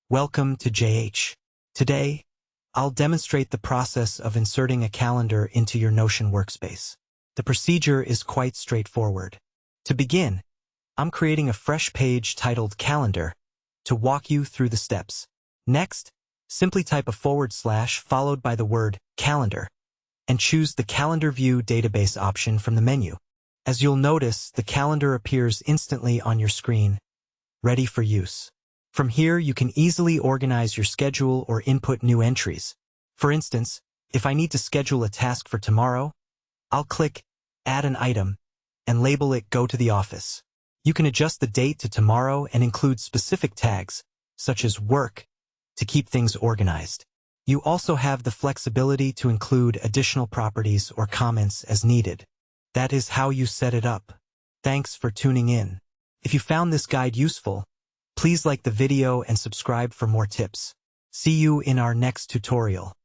Welcome to JH. Today, I'll demonstrate the process of inserting a calendar into your Notion workspace. The procedure is quite straightforward. To begin, I'm creating a fresh page titled Calendar to walk you through the steps. Next, simply type a / followed by the word Calendar and choose the Calendar View Database option from the menu. As you'll notice, the calendar appears instantly on your screen, ready for use. From here, you can easily organize your schedule or input new entries. For instance, if I need to schedule a task for tomorrow, I'll click Add an Item and label it Go to the Office. You can adjust the date to tomorrow and include specific tags, such as work, to keep things organized. You also have the flexibility to include additional properties or comments as needed. That is how you set it up. Thanks for tuning in. If you found this guide useful, please like the video and subscribe for more tips. See you in our next tutorial.